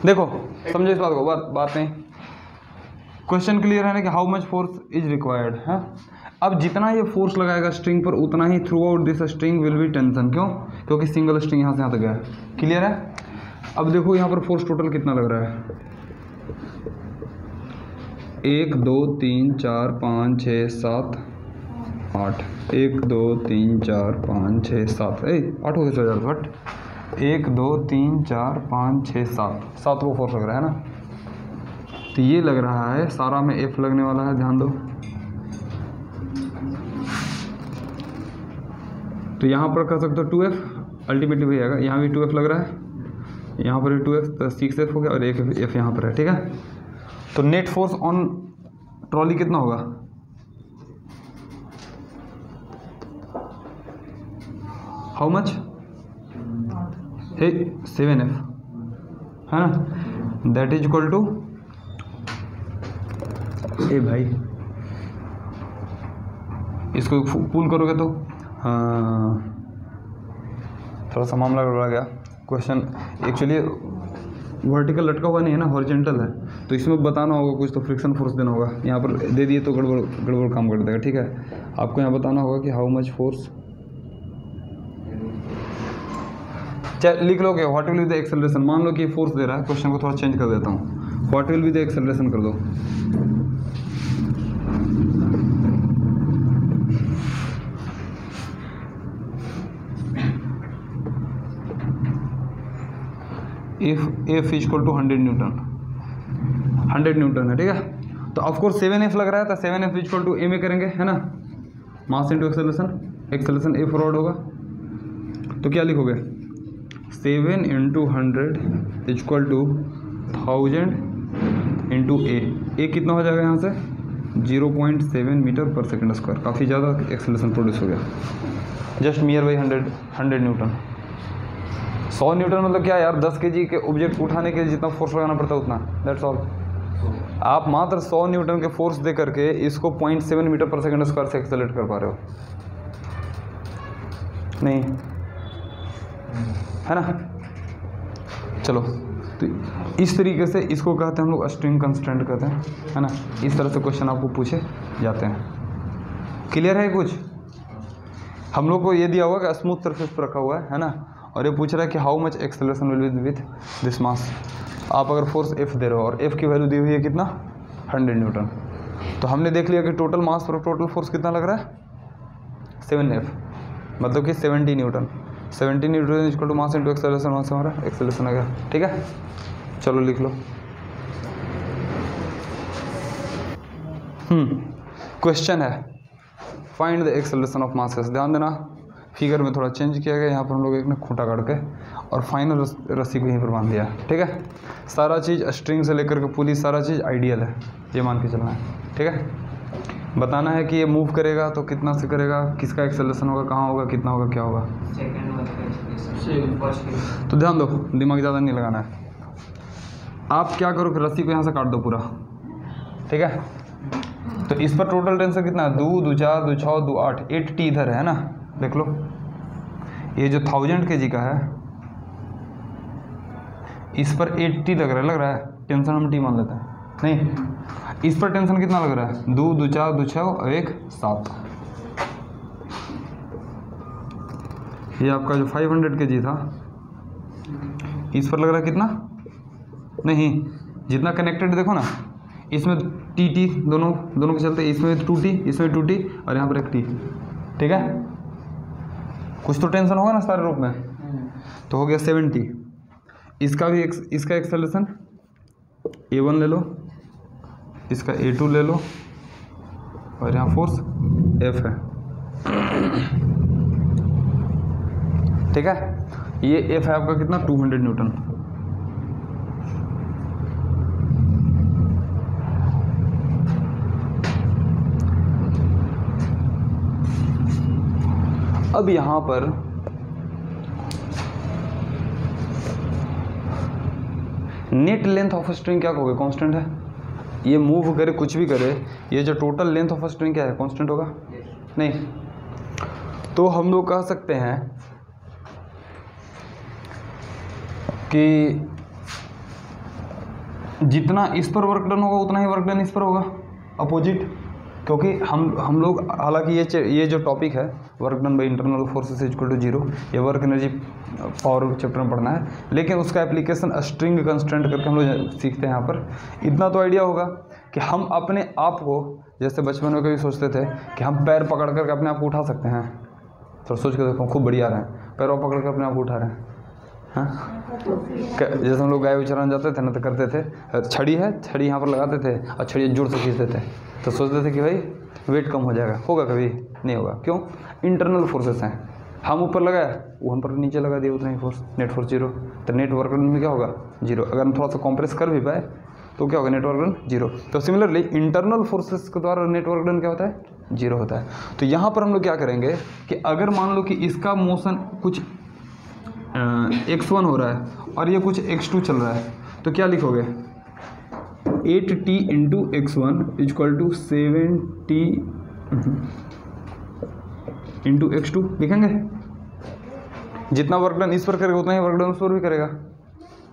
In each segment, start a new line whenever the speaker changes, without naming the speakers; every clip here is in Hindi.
देखो समझो इस बात को, बात नहीं, क्वेश्चन क्लियर है ना कि how much force is required है। अब जितना ये फोर्स लगाएगा स्ट्रिंग पर उतना ही throughout this string will be tension. क्यों? क्योंकि सिंगल स्ट्रिंग यहाँ से यहाँ तक गया है। क्लियर है? अब देखो यहाँ पर फोर्स टोटल कितना लग रहा है, 1 2 3 4 5 6 7 8, 1 2 3 4 5 6 7, 8 हो गया बट 1 2 3 4 5 6 7, 7 को फोर्स लग रहा है ना। तो ये लग रहा है सारा में F लगने वाला है, ध्यान दो। तो यहाँ पर कर सकते हो 2F, अल्टीमेटली वही आएगा। यहाँ भी 2F लग रहा है, यहाँ पर भी 2F, तो 6F हो गया और एक F यहाँ पर है। ठीक है, तो नेट फोर्स ऑन ट्रॉली कितना होगा? हाउ मच है? 7F है ना, दैट इज इक्वल टू भाई इसको पूल करोगे तो थोड़ा सा मामला गड़बड़ा गया। क्वेश्चन एक्चुअली वर्टिकल लटका हुआ नहीं है ना, हॉरिजॉन्टल है, तो इसमें बताना होगा कुछ, तो फ्रिक्शन फोर्स देना होगा। यहाँ पर दे दिए तो गड़बड़ काम कर देगा। ठीक है, आपको यहाँ बताना होगा कि हाउ मच फोर्स, चाहे लिख लोगे what will be the acceleration. मान लो कि फोर्स दे रहा है, क्वेश्चन को थोड़ा चेंज कर देता हूँ, what will be the acceleration कर दो। F equal to 100 newton, 100 newton है। ठीक है, तो ऑफकोर्स 7F लग रहा है, तो 7F इक्वल टू A में करेंगे है ना, mass into acceleration, acceleration A forward होगा, तो क्या लिखोगे? 7 into 100 equal to 1000 into A कितना हो जाएगा यहाँ से? 0.7 मीटर पर सेकेंड स्क्वायर। काफ़ी ज़्यादा एक्सेलरेशन प्रोड्यूस हो गया, just near by 100 newton. 100 Newton मतलब क्या यार, 10 kg के ऑब्जेक्ट उठाने के लिए जितना फोर्स लगाना पड़ता है उतना, दैट्स ऑल। आप मात्र 100 न्यूटन के फोर्स दे करके इसको 0.7 मीटर पर सेकंड स्क्वायर से एक्सेलरेट कर पा रहे हो, नहीं है ना। चलो, तो इस तरीके से इसको कहते हैं हम लोग स्ट्रिंग कंस्ट्रेंट कहते हैं, है ना। इस तरह से क्वेश्चन आपको पूछे जाते हैं। क्लियर है? कुछ हम लोग को ये दिया हुआ कि स्मूथ सरफेस पर रखा हुआ है ना, और ये पूछ रहा है कि how much acceleration will be with this mass. आप अगर फोर्स F दे रहे हो और F की वैल्यू दी हुई है कितना? 100 न्यूटन। तो हमने देख लिया कि टोटल मास पर टोटल फोर्स कितना लग रहा है? 7F, मतलब कि 70 newton. 70 newton equal to mass into acceleration, वहाँ से हमारा एक्सेलरेशन आ गया। ठीक है, चलो लिख लो। क्वेश्चन है find the acceleration of mass. ध्यान देना, फिगर में थोड़ा चेंज किया गया। यहाँ पर हम लोग एक ने खूंटा काट के और फाइनल रस्सी को यहीं पर बांध दिया। ठीक है, सारा चीज़ स्ट्रिंग से लेकर के पुली, सारा चीज़ आइडियल है, ये मान के चलना है। ठीक है, बताना है कि ये मूव करेगा तो कितना से करेगा, किसका एक्सेलरेशन होगा, कहाँ होगा, कितना होगा, क्या होगा। तो ध्यान दो, दिमाग ज़्यादा नहीं लगाना है। आप क्या करो कि रस्सी को यहाँ से काट दो पूरा। ठीक है, तो इस पर टोटल टेंशन कितना है? 2 2 4 2 6 2 8, 8T इधर है ना, देख लो। ये जो 1000 kg का है इस पर 8T लग रहा है, टेंशन हम T मान लेते हैं। नहीं, इस पर टेंशन कितना लग रहा है? 2 2 4 2 6 और 1 7। ये आपका जो 500 kg था इस पर लग रहा है कितना? नहीं, जितना कनेक्टेड देखो ना, इसमें TT दोनों के चलते, इसमें 2T, इसमें 2T और यहाँ पर एक T। ठीक है, कुछ तो टेंशन होगा ना सारे रूप में, तो हो गया 70। इसका भी इसका एक्सेलरेशन A1 ले लो, इसका A2 ले लो और यहाँ फोर्स F है। ठीक है, ये F है आपका कितना? 200 न्यूटन। अब यहाँ पर नेट लेंथ ऑफ स्ट्रिंग क्या कहोगे? कांस्टेंट है। ये मूव करे, कुछ भी करे, ये जो टोटल लेंथ ऑफ स्ट्रिंग क्या है? कांस्टेंट होगा? नहीं, तो हम लोग कह सकते हैं कि जितना इस पर वर्क डन होगा उतना ही वर्क डन इस पर होगा, अपोजिट। क्योंकि हम लोग हालांकि ये जो टॉपिक है work done by internal forces equal to 0, ये वर्क एनर्जी पावर चैप्टर में पढ़ना है, लेकिन उसका एप्लीकेशन स्ट्रिंग कंस्ट्रेंट करके हम लोग सीखते हैं। यहाँ पर इतना तो आइडिया होगा कि हम अपने आप को, जैसे बचपन में कभी सोचते थे कि हम पैर पकड़ करके अपने आप को उठा सकते हैं, तो सोच के देखो खूब बढ़िया रहे हैं, पैरों पकड़ कर अपने आप को उठा रहे हैं। हाँ, जैसे हम लोग गाय चराने जाते थे ना, तो करते थे, छड़ी है, छड़ी यहाँ पर लगाते थे और छड़ी जोर से खींचते थे, तो सोचते थे कि भाई वेट कम हो जाएगा। होगा कभी नहीं होगा, क्यों? इंटरनल फोर्सेस हैं। हम ऊपर लगाया, वो हम पर नीचे लगा दिया, उतना ही फोर्स, नेट फोर्स 0। तो नेट वर्क डन में क्या होगा? 0। अगर हम थोड़ा सा कॉम्प्रेस कर भी पाए तो क्या होगा? Net work done 0। तो सिमिलरली इंटरनल फोर्सेस के द्वारा नेट वर्क डन क्या होता है? 0 होता है। तो यहाँ पर हम लोग क्या करेंगे कि अगर मान लो कि इसका मोशन कुछ x1 हो रहा है और ये कुछ x2 चल रहा है, तो क्या लिखोगे? 8t into x1 equal to 7t into x2 लिखेंगे। जितना वर्क डन इस पर करेगा उतना ही वर्क डन उस पर भी करेगा,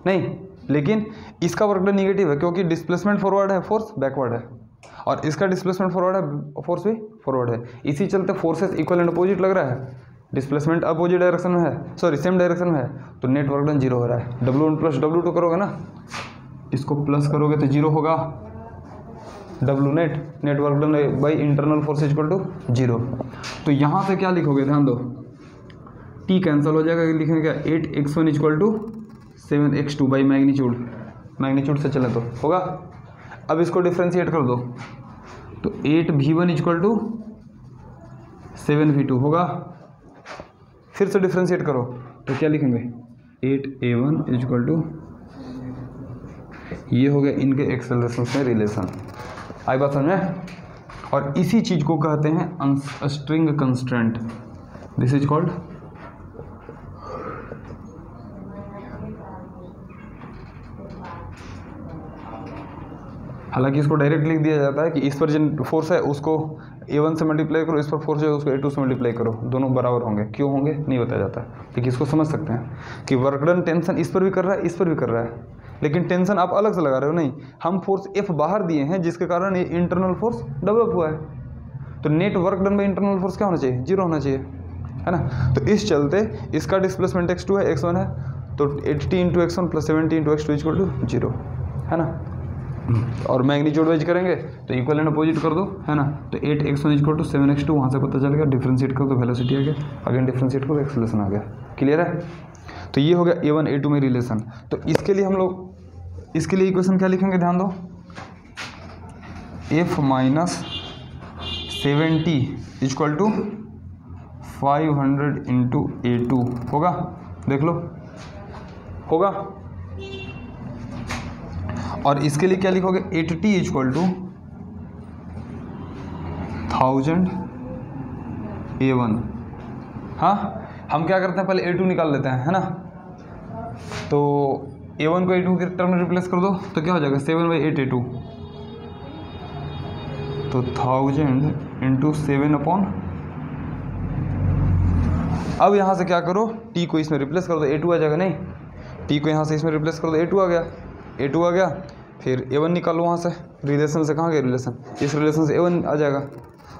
नहीं। लेकिन इसका वर्क डन निगेटिव है, क्योंकि डिस्प्लेसमेंट फॉरवर्ड है, फोर्स बैकवर्ड है, और इसका डिस्प्लेसमेंट फॉरवर्ड है, फोर्स भी फॉरवर्ड है। इसी चलते फोर्सेस इक्वल एंड अपोजिट लग रहा है, डिस्प्लेसमेंट अपोजिट डायरेक्शन में है, सॉरी सेम डायरेक्शन में है, तो नेट वर्क डन 0 हो रहा है। W1 प्लस W2 करोगे ना, इसको प्लस करोगे तो 0 होगा, W net work done by internal force equal to 0। तो यहाँ से क्या लिखोगे? ध्यान दो, T कैंसिल हो जाएगा, लिखेंगे क्या? 8x1 equal to 7x2 by magnitude से चले तो होगा। अब इसको डिफ्रेंशिएट कर दो, तो 8v1 इक्वल टू 7v2 होगा। फिर से डिफ्रेंशिएट करो तो क्या लिखेंगे? 8a1 इक्वल टू, ये हो गया इनके एक्सेलरेशन में रिलेशन। आई बात समझ में? और इसी चीज को कहते हैं string constraint. This is called हालांकि इसको डायरेक्ट लिख दिया जाता है कि इस पर जो फोर्स है उसको A1 से मल्टीप्लाई करो, इस पर फोर्स है उसको A2 से मल्टीप्लाई करो, दोनों बराबर होंगे। क्यों होंगे नहीं बताया जाता, लेकिन इसको समझ सकते हैं कि वर्क डन टेंशन इस पर भी कर रहा है, इस पर भी कर रहा है, लेकिन टेंशन आप अलग से लगा रहे हो। नहीं, हम फोर्स F बाहर दिए हैं, जिसके कारण ये इंटरनल फोर्स डेवलप हुआ है। तो net work done by internal force क्या होना चाहिए? 0 होना चाहिए, है ना। तो इस चलते इसका डिस्प्लेसमेंट x2 है, x1 है, तो 8t into x1 plus 7t into x2 equal to 0, है ना। और मैग्नीट्यूड वाइज करेंगे तो इक्वल एंड अपोजिट कर दो, है ना। तो 8x1 इक्वल टू 7x2, वहाँ से पता चल गया। डिफ्रेंशिएट करो तो वेलोसिटी आ गया, अगेन डिफ्रेंशिएट करो तो एक्सेलरेशन आ गया। क्लियर है? तो ये हो गया A1 A2 में रिलेशन। तो इसके लिए हम लोग इसके लिए इक्वेशन क्या लिखेंगे? ध्यान दो, F minus 7t equal to 500 into A2 होगा। देख लो, होगा। और इसके लिए क्या लिखोगे? 8t equal to 1000 A1। हाँ, हम क्या करते हैं, पहले A2 निकाल लेते हैं, है ना। तो A1 को A2 के टर्म में रिप्लेस कर दो तो क्या हो जाएगा? 7/8 A2, तो 1000 इंटू 7 अपॉन। अब यहाँ से क्या करो, T को इसमें रिप्लेस कर दो, A2 आ जाएगा। नहीं, T को यहाँ से इसमें रिप्लेस कर दो, A2 आ गया, A2 आ गया। फिर A1 निकालो वहाँ से, रिलेशन से कहाँ गया रिलेशन? इस रिलेशन से A1 आ जाएगा,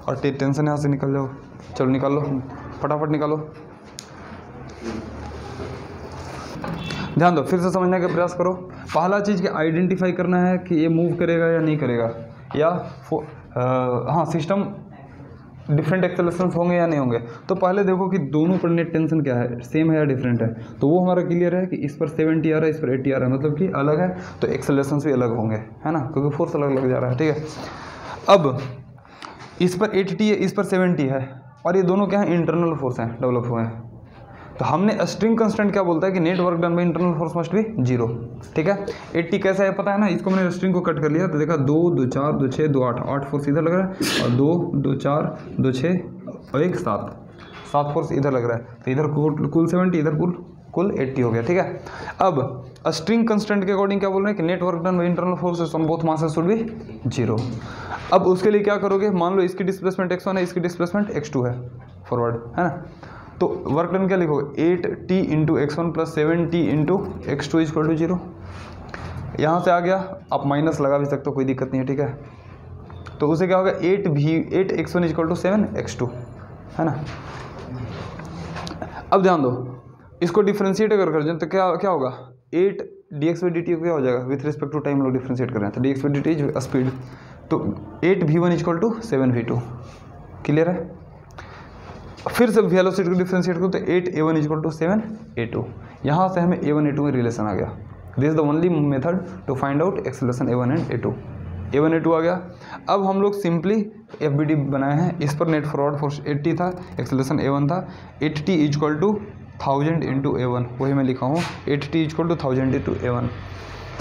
और टेंशन यहाँ से निकल जाओ। चलो निकाल लो, फटाफट निकालो। ध्यान दो, फिर से समझने का प्रयास करो। पहला चीज़ कि आइडेंटिफाई करना है कि ये मूव करेगा या नहीं करेगा, या हाँ सिस्टम डिफरेंट एक्सेलरेशंस होंगे या नहीं होंगे। तो पहले देखो कि दोनों पर नेट टेंशन क्या है, सेम है या डिफरेंट है। तो वो हमारा क्लियर है कि इस पर 70 आ रहा है, इस पर 80 आ रहा है, मतलब कि अलग है, तो एक्सेलरेशंस भी अलग होंगे, है ना, क्योंकि फोर्स अलग लग जा रहा है। ठीक है, अब इस पर 80 है, इस पर 70 है, और ये दोनों क्या है? इंटरनल फोर्स हैं, डेवलप हुए हैं। तो हमने स्ट्रिंग कंस्टेंट क्या बोलता है कि net work done by internal force must be 0। ठीक है, 80 कैसा है पता है ना। इसको मैंने स्ट्रिंग को कट कर लिया तो देखा 2 2 4 2 6 2 8, 8 फोर्स इधर लग रहा है, और 2 2 4 2 6 और 1 7 फोर्स इधर लग रहा है। तो इधर कुल 70, इधर कुल 80 हो गया। ठीक है, अब स्ट्रिंग कंस्टेंट के अकॉर्डिंग क्या बोल रहे हैं कि net work done by internal forces on both masses should be 0। अब उसके लिए क्या करोगे? मान लो इसकी डिस्प्लेसमेंट x1 है, इसकी डिस्प्लेसमेंट x2 है, फॉरवर्ड, है ना। तो वर्क डन क्या लिखोगे? 8t into x1 plus 7t into x2 equal to 0। यहाँ से आ गया, आप माइनस लगा भी सकते हो, कोई दिक्कत नहीं है, ठीक है। तो उसे क्या होगा 8x1 इक्वल टू 7x2, है ना। अब ध्यान दो, इसको डिफ्रेंशिएट अगर कर जाए तो क्या होगा 8 dx/dt क्या हो जाएगा विथ रिस्पेक्ट टू टाइम, लोग डिफ्रेंशिएट कर रहे हैं तो dx/dt इज स्पीड, तो 8v1 equal to 7v2, clear है। फिर से वेलोसिटी को डिफ्रेंशिएट करो तो 8a1 इक्वल टू 7a2, यहाँ से हमें a1 a2 में रिलेशन आ गया। This is the only method to find out acceleration a1 and a2 आ गया। अब हम लोग सिंपली FBD बनाए हैं, इस पर नेट फॉरवर्ड फोर्स 80 था, एक्सेलरेशन a1 था, 8t equal to 1000 into a1, वही मैं लिखा हूँ 8t equal to 1000 into a1।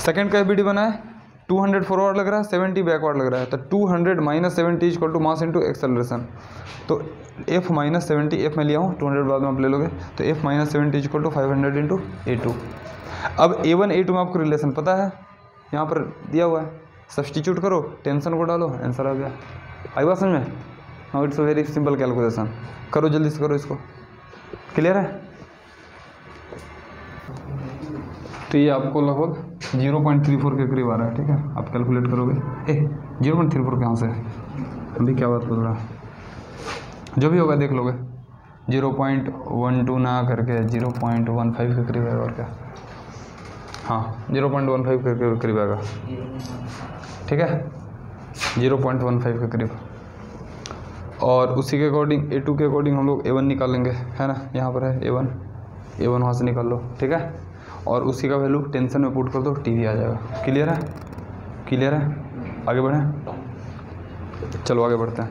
Second का FBD बना है, 200 फॉरवर्ड लग रहा है, 70 बैकवर्ड लग रहा है, तो 200 minus 70 equal to mass into acceleration, तो F माइनस 70, F में लिया हूँ 200 बाद में आप ले लोगे, तो F minus 70 equal to 500 into a2। अब a1 a2 में आपको रिलेशन पता है, यहाँ पर दिया हुआ है, सब्सटीट्यूट करो, टेंशन को डालो, आंसर आ गया। आई बात समझ में? Now it's a very simple calculation, करो जल्दी से करो इसको, क्लियर है। तो ये आपको लगभग 0.34 के करीब आ रहा है, ठीक है। आप कैलकुलेट करोगे 0.34 कहाँ से, अभी क्या बात बोल रहा है, जो भी होगा देख लोगे, 0.12 ना करके 0.15 के करीब आएगा, और क्या, हाँ 0.15 के करीब आएगा, ठीक है, 0.15 के करीब। और उसी के अकॉर्डिंग a2 के अकॉर्डिंग हम लोग a1 निकालेंगे, है ना, यहाँ पर है a1 वहाँ से निकाल लो, ठीक है। और उसी का वैल्यू टेंशन में पुट कर दो, TV आ जाएगा। क्लियर है, क्लियर है, आगे बढ़ें, चलो आगे बढ़ते हैं।